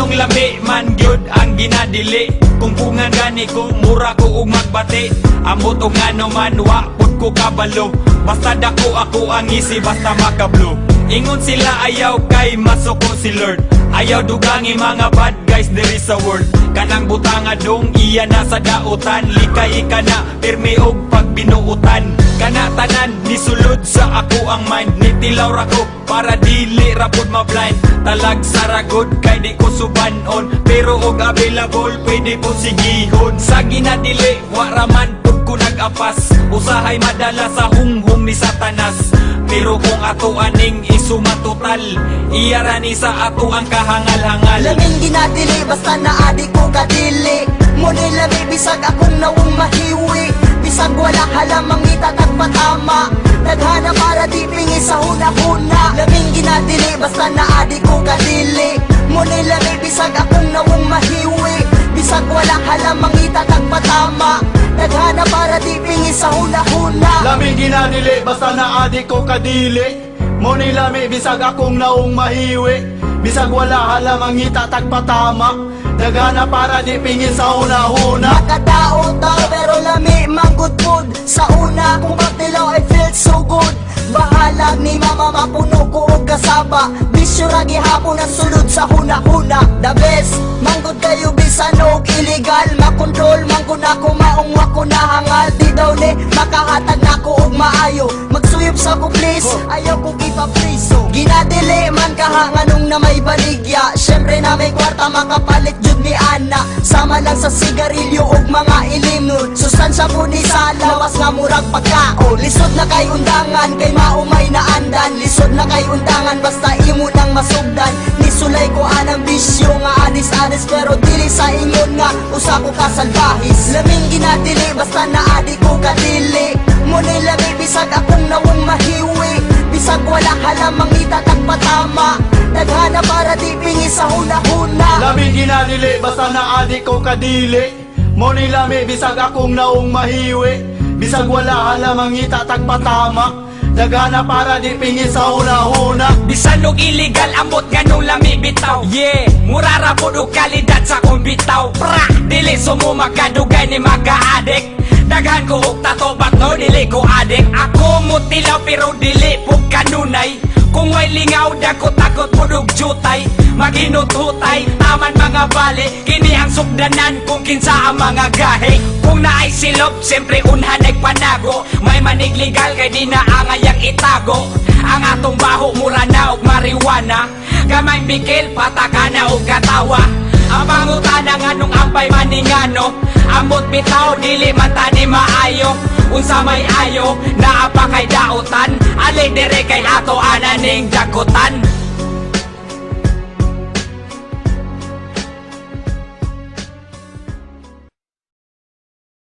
Ganong lami man gyud ang ginadili. Kung pungan gani ko, mura ko ug magbati. Ambot og ano man, wa pud ko kabalo. Basta dako ako ang isi, basta makablo. Ingon sila ayaw kay masuko si Lord. Ayaw dugangi mga bad guys there is a word. Kanang butanga dong iya na sa dautan. Likay ka na pirmi og pagbinuutan. Kana tanan nisulod sa ako ang mind. Nitilaw ra ko para dili ra pud ma-blind. Talag saragod kay di ko subanon. Pero og available pwede po sigihon. Sa ginadili wa raman pud ko nag-apas. Usahay madala sa hunghong ni Satanas. Pero kung ato aning isumatotal, iyarani sa ato ang kahangal-hangal. Laming ginadili basta naadi ko kadili. Muni lami bisag akong nawong mahiwi. Bisag wala halamang itatag patama. Naghana para di pingi sa huna-huna. Laming ginadili basta naadi ko kadili. Muni lami bisag akong nawong mahiwi. Bisag wala halamang itatag patama. Naghana para di pingi sa huna-huna. Lami ginadili basta naadi ko kadili. Muni lami bisag akong naong mahiwi. Bisag wala halamang itatag patama. Nagana para di pingin sa una-una. Nakadaot daw pero lami manggod food. Sa una kung patilaw I feel so good. Bahalag ni mama mapuno ko og kasaba. Bisyo ra gihapon ang sulod sa huna-huna. The best manggod kayo bisan og illegal. Makontrol manggod ako maong wako nahangal. Di daw ni makahatag nako og maayo. Magsuyop sa ko please, ayaw ko ipapriso. Ginadili man kaha nganong na may baligya. Syempre na may kwarta makapalit jud ni Ana. Sama lang sa sigarilyo og mga ilimnon. Sustansya po ni sa lawas nga murag pagkaon. Lisod na kay undangan kay maumay na andan. Lisod na kay undangan basta imo nang masugdan. Nisulay ko anang bisyo nga anis-anis pero dili sa ingon nga usa ko kasalbahis. Laming ginadili basta naadi ko kadili. Muni lami bisag akong nawong mahiwi. Bisag wala halamang itatag patama. Naghana para di pingi sa huna-huna. Lami ginadili basta naadi ko kadili. Muni lami bisag akong naong mahiwi. Bisag wala halamang itatag patama. Nagana para di pingi sa una-una. Bisan og illegal ambot ganong lami bitaw. Yeah, mura ra pud og kalidad sa kong bitaw. Pra, dili sumo makadugay ni maka-addict. Daghan ko og tato but no dili ko adik. Ako mutilaw pero dili pug kanunay. Kung may lingaw dako takot pud og jutay. Maginututay taman mga bali. Kini ang sugdanan kung kinsa ang mga gahe. Kung naay silop siyempre unhan ay panago. May manig legal kay di na angayang itago. Ang atong baho mura na og marijuana. Gamay bikil patakana og katawa. Ang pangutana nga nung ampay maningano. Ambot bitaw dili man tani maayo. Unsa may ayo naa pa kay dautan. Ali dire kay ato ananing dagutan.